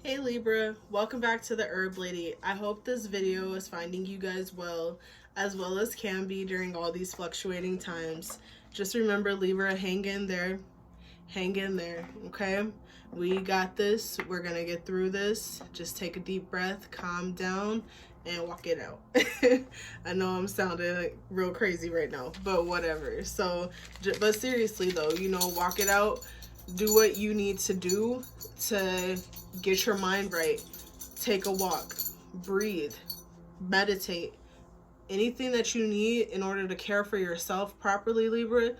Hey Libra, welcome back to the Herb Lady. I hope this video is finding you guys well as can be during all these fluctuating times. Just remember, Libra, hang in there, okay? We got this. We're gonna get through this. Just take a deep breath, calm down, and walk it out. I know I'm sounding like real crazy right now, but whatever. So, but seriously though, walk it out. Do what you need to do to get your mind right. Take a walk, breathe, meditate. Anything that you need in order to care for yourself properly, Libra,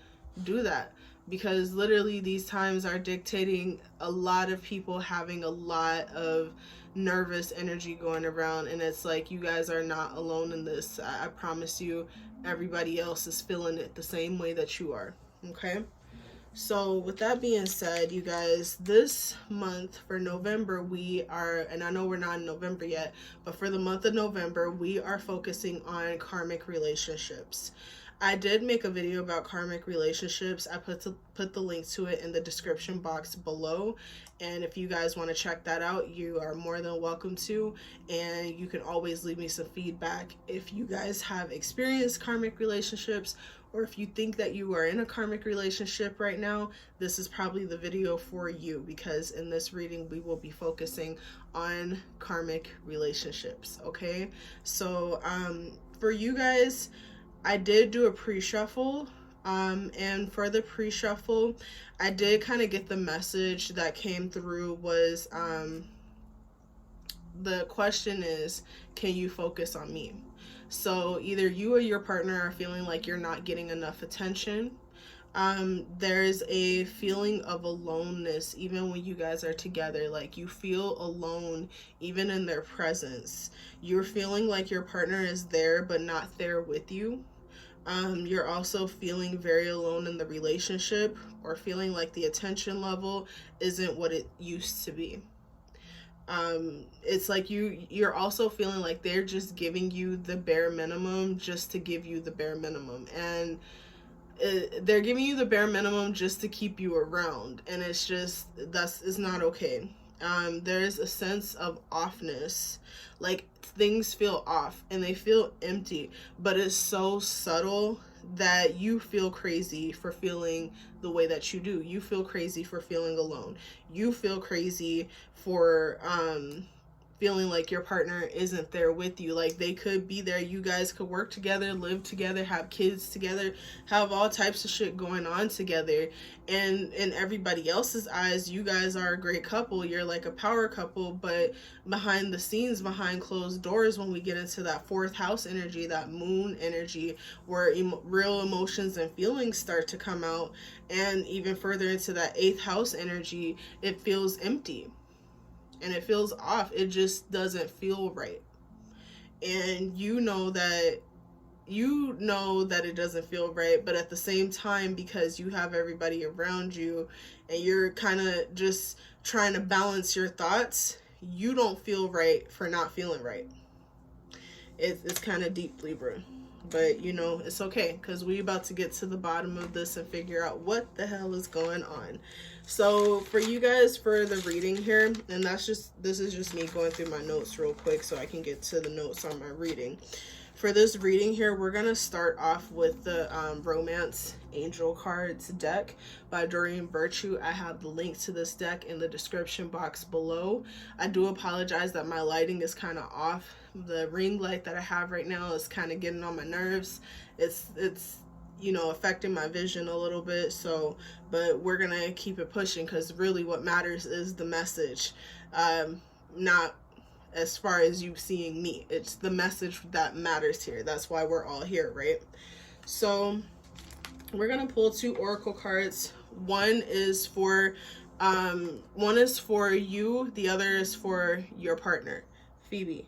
do that. Because literally these times are dictating a lot of people having a lot of nervous energy going around, and it's like you guys are not alone in this. I promise you, everybody else is feeling it the same way that you are. Okay? So with that being said, you guys, this month for November, we are, and I know we're not in November yet, but for the month of November, we are focusing on karmic relationships. I did make a video about karmic relationships. I put the link to it in the description box below. And if you guys want to check that out, you are more than welcome to. And you can always leave me some feedback if you guys have experienced karmic relationships, or if you think that you are in a karmic relationship right now. This is probably the video for you, because in this reading we will be focusing on karmic relationships. Okay, so for you guys, I did do a pre-shuffle, and for the pre-shuffle, I did kind of get the message that came through was, the question is, can you focus on me? So either you or your partner are feeling like you're not getting enough attention. There's a feeling of aloneness even when you guys are together. Like you feel alone even in their presence. You're feeling like your partner is there but not there with you. You're also feeling very alone in the relationship, or feeling like the attention level isn't what it used to be. It's like you're also feeling like they're just giving you the bare minimum just to give you the bare minimum, and they're giving you the bare minimum just to keep you around, and it's not okay. There's a sense of offness, like things feel off and they feel empty, but it's so subtle that you feel crazy for feeling the way that you do. You feel crazy for feeling alone. You feel crazy for feeling like your partner isn't there with you. Like they could be there. You guys could work together, live together, have kids together, have all types of shit going on together. And in everybody else's eyes, you guys are a great couple. You're like a power couple. But behind the scenes, behind closed doors, when we get into that fourth house energy, that moon energy, where real emotions and feelings start to come out, and even further into that eighth house energy, it feels empty. And it feels off. It just doesn't feel right. And you know that it doesn't feel right, but at the same time, because you have everybody around you and you're kind of just trying to balance your thoughts, you don't feel right for not feeling right. It's kind of deep, Libra. But it's okay, because we about to get to the bottom of this and figure out what the hell is going on. So for you guys, for the reading here, and this is just me going through my notes real quick so I can get to the notes on my reading. For this reading here, we're going to start off with the Romance Angel Cards deck by Doreen Virtue. I have the link to this deck in the description box below. I do apologize that my lighting is kind of off. The ring light that I have right now is kind of getting on my nerves. It's affecting my vision a little bit. So, but we're going to keep it pushing, because really what matters is the message. Not as far as you seeing me. It's the message that matters here. That's why we're all here, right? So we're gonna pull two oracle cards. One is for you, the other is for your partner. Phoebe,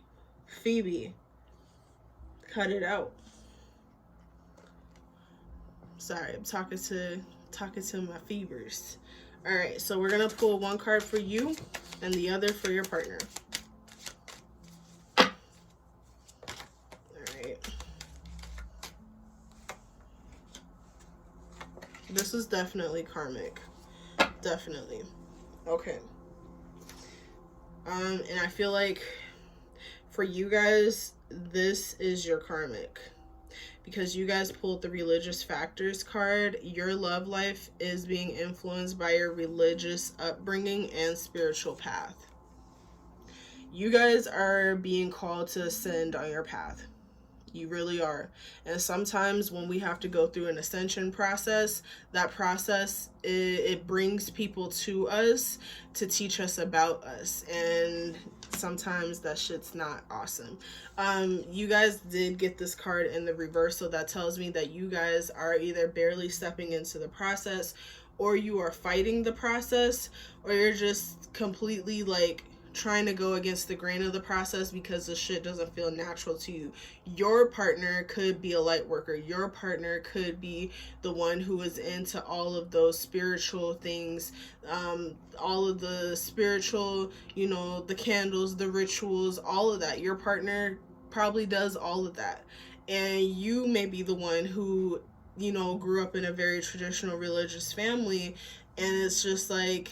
cut it out. Sorry, I'm talking to my Phoebers. All right, so we're gonna pull one card for you and the other for your partner. This is definitely karmic. Definitely. Okay. And I feel like for you guys, this is your karmic. Because you guys pulled the religious factors card, your love life is being influenced by your religious upbringing and spiritual path. You guys are being called to ascend on your path. You really are. And sometimes when we have to go through an ascension process, that process, it brings people to us to teach us about us. And sometimes that shit's not awesome. You guys did get this card in the reverse, so that tells me that you guys are either barely stepping into the process, or you are fighting the process, or you're just completely like trying to go against the grain of the process because the shit doesn't feel natural to you. Your partner could be a light worker. Your partner could be the one who is into all of those spiritual things, all of the spiritual, you know, the candles, the rituals, all of that. Your partner probably does all of that. And you may be the one who, you know, grew up in a very traditional religious family, and it's just like,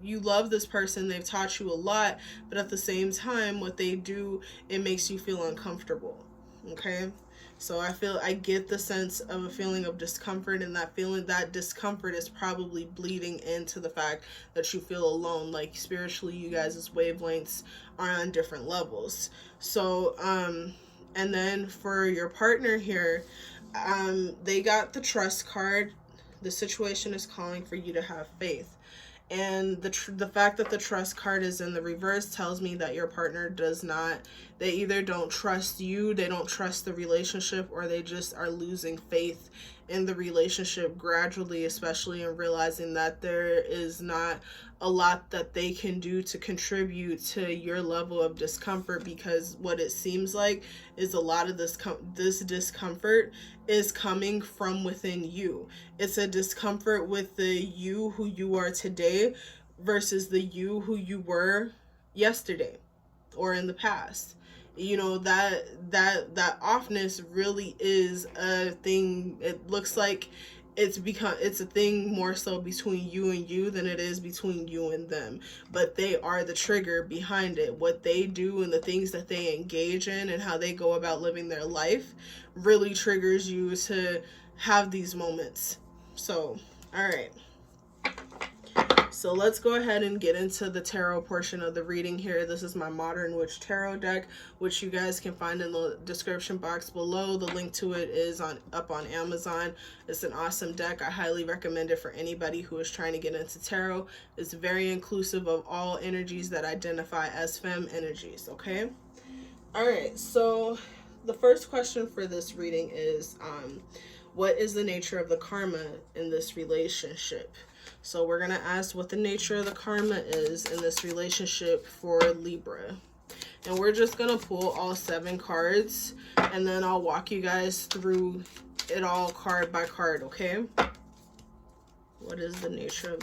you love this person, they've taught you a lot, but at the same time, what they do, it makes you feel uncomfortable. Okay? So I get the sense of a feeling of discomfort, and that discomfort is probably bleeding into the fact that you feel alone. Like spiritually, you guys' wavelengths are on different levels. So, and then for your partner here, they got the trust card. The situation is calling for you to have faith. And the fact that the trust card is in the reverse tells me that your partner they either don't trust you, they don't trust the relationship, or they just are losing faith in the relationship gradually, especially in realizing that there is not a lot that they can do to contribute to your level of discomfort, because what it seems like is a lot of this discomfort is coming from within you. It's a discomfort with the you who you are today versus the you who you were yesterday or in the past. You know, that offness really is a thing. It looks like it's a thing more so between you and you than it is between you and them, but they are the trigger behind it. What they do and the things that they engage in and how they go about living their life really triggers you to have these moments. So, all right. So let's go ahead and get into the tarot portion of the reading here. This is my Modern Witch Tarot deck, which you guys can find in the description box below. The link to it is up on Amazon. It's an awesome deck. I highly recommend it for anybody who is trying to get into tarot. It's very inclusive of all energies that identify as femme energies, okay? All right, so the first question for this reading is, what is the nature of the karma in this relationship? So we're going to ask what the nature of the karma is in this relationship for Libra. And we're just going to pull all 7 cards, and then I'll walk you guys through it all card by card, okay? What is the nature of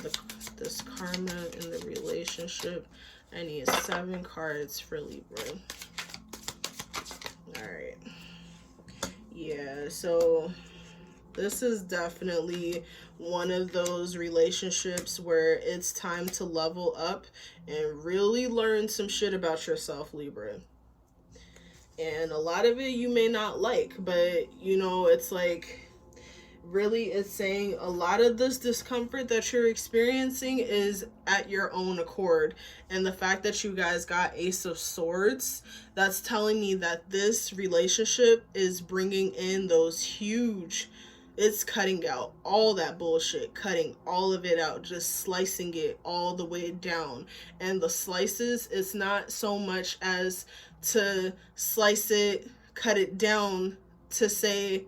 this karma in the relationship? I need 7 cards for Libra. All right. Yeah, so this is definitely one of those relationships where it's time to level up and really learn some shit about yourself, Libra. And a lot of it you may not like, but you know, it's like, really, it's saying a lot of this discomfort that you're experiencing is at your own accord. And the fact that you guys got Ace of Swords, that's telling me that this relationship is bringing in those huge, it's cutting out all that bullshit, cutting all of it out, just slicing it all the way down. And the slices, it's not so much as to slice it, cut it down to say,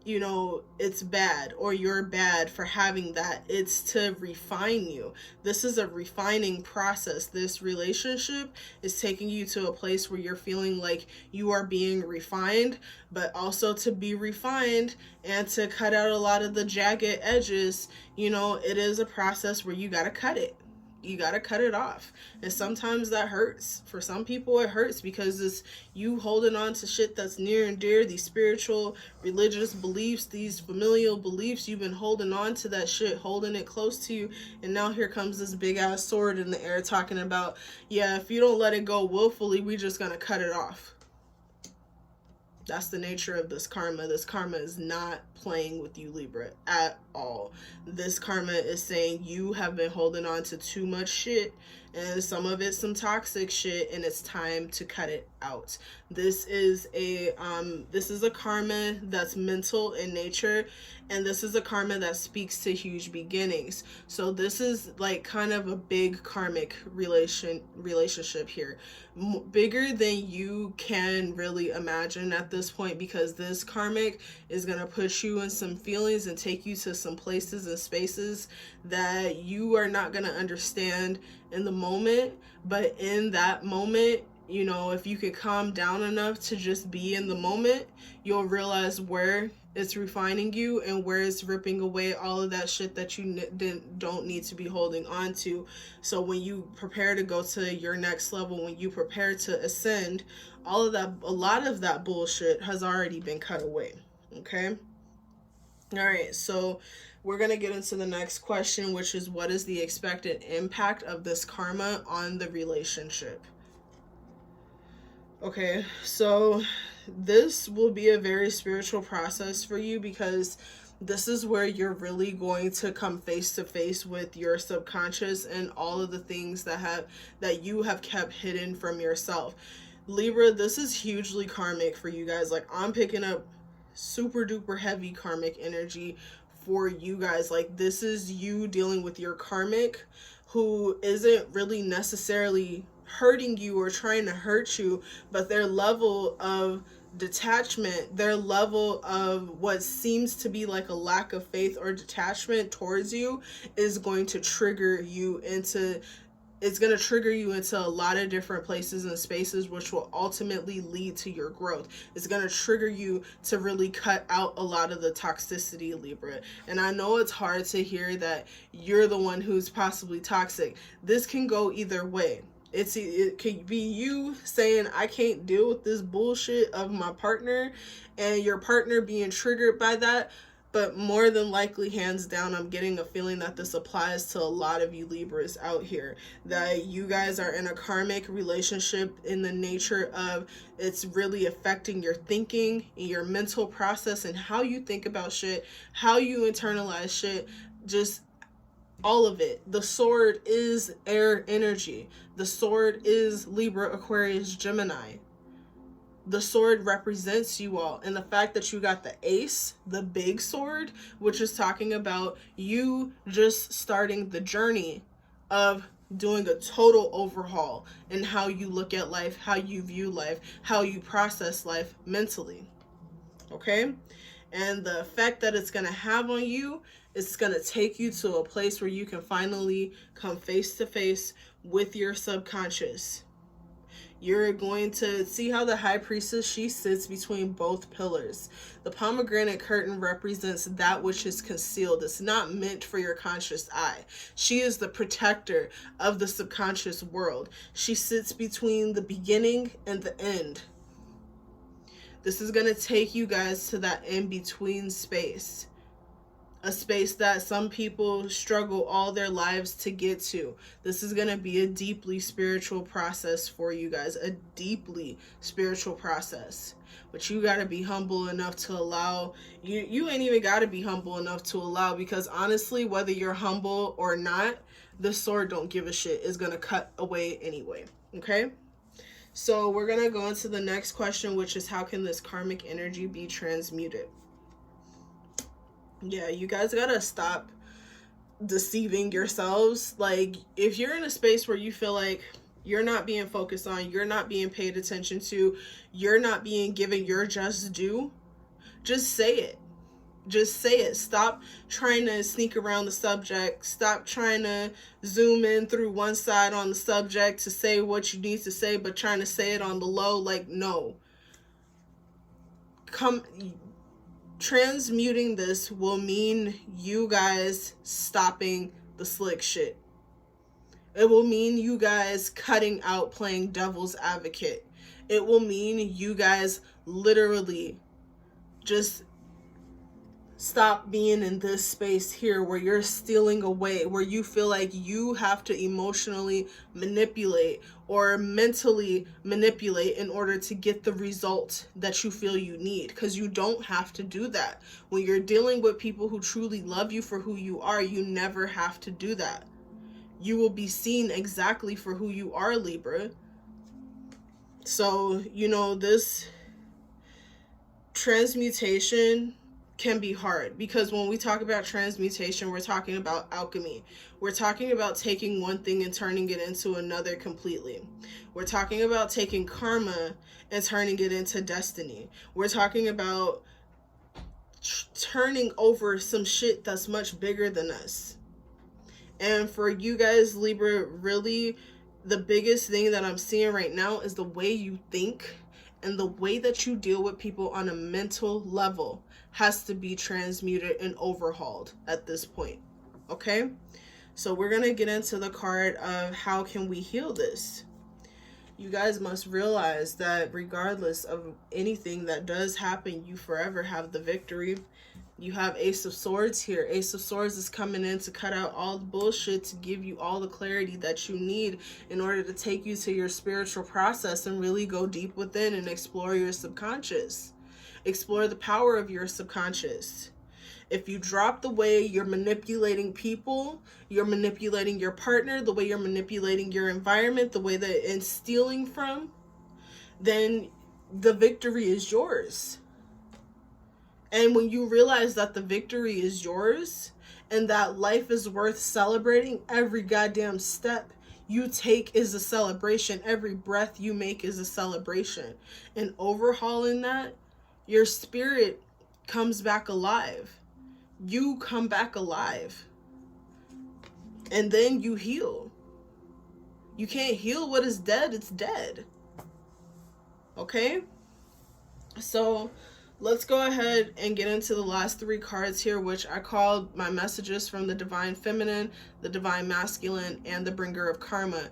you know, it's bad or you're bad for having that. It's to refine you. This is a refining process. This relationship is taking you to a place where you're feeling like you are being refined, but also to be refined and to cut out a lot of the jagged edges. You know, it is a process where you got to cut it. you gotta cut it off. And sometimes that hurts. For some people it hurts because it's you holding on to shit that's near and dear, these spiritual, religious beliefs, these familial beliefs. You've been holding on to that shit, holding it close to you, and now here comes this big ass sword in the air talking about, yeah, if you don't let it go willfully, we just gonna cut it off. That's the nature of this karma. This karma is not playing with you, Libra, at all. This karma is saying you have been holding on to too much shit, and some of it's some toxic shit, and it's time to cut it out. This is a karma that's mental in nature, and this is a karma that speaks to huge beginnings. So this is like kind of a big karmic relationship here, bigger than you can really imagine at this point, because this karmic is going to put you in some feelings and take you to some places and spaces that you are not going to understand in the moment. But in that moment, you know, if you could calm down enough to just be in the moment, you'll realize where it's refining you and where it's ripping away all of that shit that you don't need to be holding on to. So when you prepare to go to your next level, when you prepare to ascend, all of that, a lot of that bullshit has already been cut away. Okay? All right, so we're going to get into the next question, which is, what is the expected impact of this karma on the relationship? Okay, so this will be a very spiritual process for you, because this is where you're really going to come face to face with your subconscious and all of the things that you have kept hidden from yourself. Libra, this is hugely karmic for you guys. Like, I'm picking up super duper heavy karmic energy for you guys. Like, this is you dealing with your karmic who isn't really necessarily hurting you or trying to hurt you, but their level of detachment, their level of what seems to be like a lack of faith or detachment towards you is going to trigger you into a lot of different places and spaces, which will ultimately lead to your growth. It's going to trigger you to really cut out a lot of the toxicity, Libra. And I know it's hard to hear that you're the one who's possibly toxic. This can go either way. It could be you saying, I can't deal with this bullshit of my partner, and your partner being triggered by that. But more than likely, hands down, I'm getting a feeling that this applies to a lot of you Libras out here, that you guys are in a karmic relationship in the nature of it's really affecting your thinking, your mental process, and how you think about shit, how you internalize shit, just all of it. The sword is air energy. The sword is Libra, Aquarius, Gemini. The sword represents you all. And the fact that you got the ace, the big sword, which is talking about you just starting the journey of doing a total overhaul in how you look at life, how you view life, how you process life mentally. Okay? And the effect that it's going to have on you, it's going to take you to a place where you can finally come face to face with your subconscious. You're going to see how the high priestess, she sits between both pillars. The pomegranate curtain represents that which is concealed. It's not meant for your conscious eye. She is the protector of the subconscious world. She sits between the beginning and the end. This is going to take you guys to that in-between space. A space that some people struggle all their lives to get to. This is going to be a deeply spiritual process for you guys. A deeply spiritual process. But you got to be humble enough to allow. You ain't even got to be humble enough to allow, because honestly, whether you're humble or not, the sword don't give a shit. It's going to cut away anyway. Okay? So we're going to go into the next question, which is, how can this karmic energy be transmuted? Yeah, you guys gotta stop deceiving yourselves. Like, if you're in a space where you feel like you're not being focused on, you're not being paid attention to, you're not being given your just due, just say it. Just say it. Stop trying to sneak around the subject. Stop trying to zoom in through one side on the subject to say what you need to say, but trying to say it on the low. Like, no. Transmuting this will mean you guys stopping the slick shit. It will mean you guys cutting out playing devil's advocate. It will mean you guys literally just stop being in this space here where you're stealing away, where you feel like you have to emotionally manipulate or mentally manipulate in order to get the result that you feel you need, because you don't have to do that. When you're dealing with people who truly love you for who you are, you never have to do that. You will be seen exactly for who you are, Libra. So, you know, this transmutation can be hard, because when we talk about transmutation, we're talking about alchemy. We're talking about taking one thing and turning it into another completely. We're talking about taking karma and turning it into destiny. We're talking about turning over some shit that's much bigger than us. And for you guys, Libra, really the biggest thing that I'm seeing right now is the way you think and the way that you deal with people on a mental level has to be transmuted and overhauled at this point. Okay? So we're going to get into the card of how can we heal this. You guys must realize that regardless of anything that does happen, you forever have the victory. You have Ace of Swords here. Ace of Swords is coming in to cut out all the bullshit, to give you all the clarity that you need in order to take you to your spiritual process and really go deep within and explore your subconscious. Explore the power of your subconscious. If you drop the way you're manipulating people, you're manipulating your partner, the way you're manipulating your environment, the way that it's stealing from, then the victory is yours. And when you realize that the victory is yours and that life is worth celebrating, every goddamn step you take is a celebration. Every breath you make is a celebration. And overhauling that, your spirit comes back alive. You come back alive. And then you heal. You can't heal what is dead. It's dead. Okay? So let's go ahead and get into the last three cards here, which I called my messages from the Divine Feminine, the Divine Masculine, and the Bringer of Karma,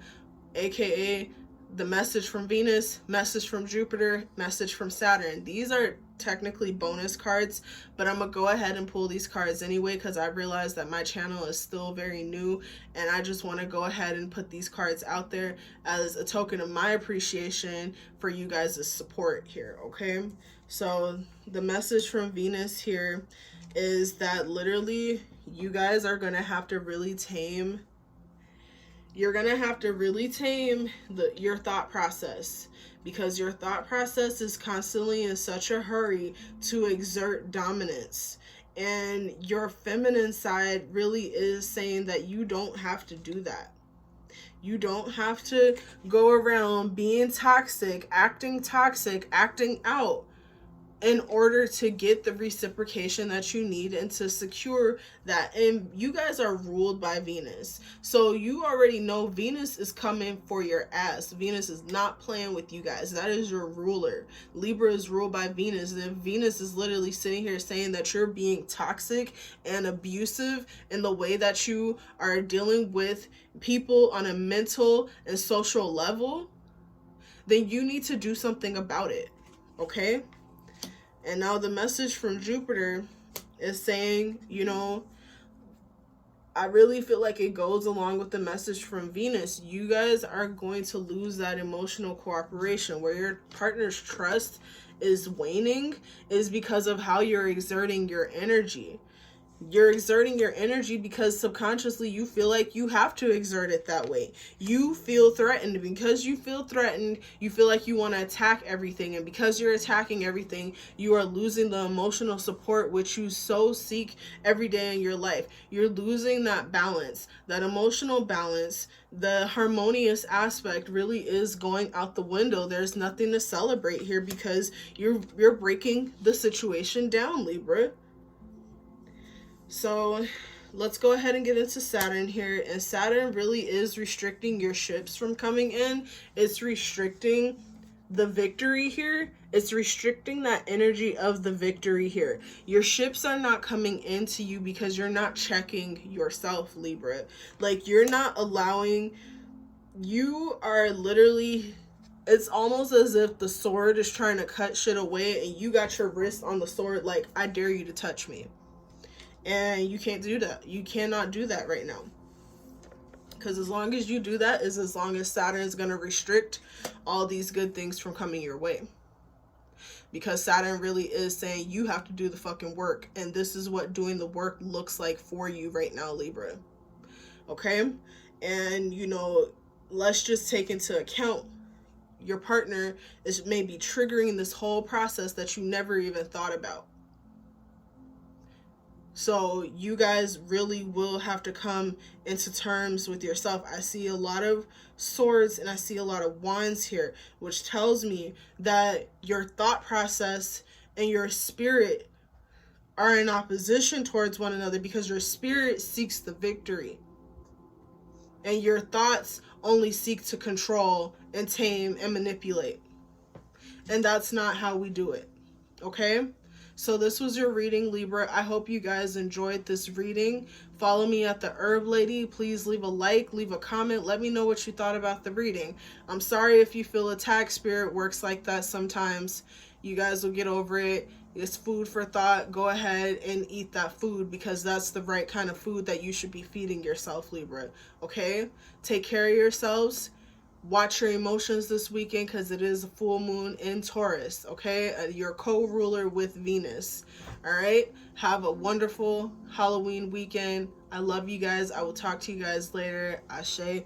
aka the message from Venus, message from Jupiter, message from Saturn. These are technically bonus cards, but I'm gonna go ahead and pull these cards anyway because I realize that my channel is still very new and I just want to go ahead and put these cards out there as a token of my appreciation for you guys' support here. Okay, so the message from Venus here is that literally you guys are gonna have to really tame your thought process, because your thought process is constantly in such a hurry to exert dominance. And your feminine side really is saying that you don't have to do that. You don't have to go around being toxic, acting out in order to get the reciprocation that you need and to secure that. And you guys are ruled by Venus, so you already know Venus is coming for your ass. Venus is not playing with you guys. That is your ruler. Libra is ruled by Venus, and Venus is literally sitting here saying that you're being toxic and abusive in the way that you are dealing with people on a mental and social level. Then you need to do something about it. Okay? And now the message from Jupiter is saying, you know, I really feel like it goes along with the message from Venus. You guys are going to lose that emotional cooperation where your partner's trust is waning, is because of how you're exerting your energy. You're exerting your energy because subconsciously you feel like you have to exert it that way. You feel threatened. Because you feel threatened, you feel like you want to attack everything. And because you're attacking everything, you are losing the emotional support which you so seek every day in your life. You're losing that balance, that emotional balance. The harmonious aspect really is going out the window. There's nothing to celebrate here because you're breaking the situation down, Libra. So let's go ahead and get into Saturn here. And Saturn really is restricting your ships from coming in. It's restricting the victory here. It's restricting that energy of the victory here. Your ships are not coming into you because you're not checking yourself, Libra. Like, you're not allowing You are literally, it's almost as if the sword is trying to cut shit away and you got your wrist on the sword like, I dare you to touch me. And you can't do that. You cannot do that right now. Because as long as you do that is as long as Saturn is going to restrict all these good things from coming your way. Because Saturn really is saying you have to do the fucking work. And this is what doing the work looks like for you right now, Libra. Okay? And, you know, let's just take into account your partner is maybe triggering this whole process that you never even thought about. So you guys really will have to come into terms with yourself. I see a lot of swords and I see a lot of wands here, which tells me that your thought process and your spirit are in opposition towards one another, because your spirit seeks the victory and your thoughts only seek to control and tame and manipulate. And that's not how we do it. Okay? So this was your reading, Libra. I hope you guys enjoyed this reading. Follow me at the Herb Lady. Please leave a like, leave a comment. Let me know what you thought about the reading. I'm sorry if you feel attacked. Spirit works like that sometimes. You guys will get over it. It's food for thought. Go ahead and eat that food, because that's the right kind of food that you should be feeding yourself, Libra. Okay? Take care of yourselves. Watch your emotions this weekend, because it is a full moon in Taurus, okay? Your co-ruler with Venus, all right? Have a wonderful Halloween weekend. I love you guys. I will talk to you guys later. Ashe.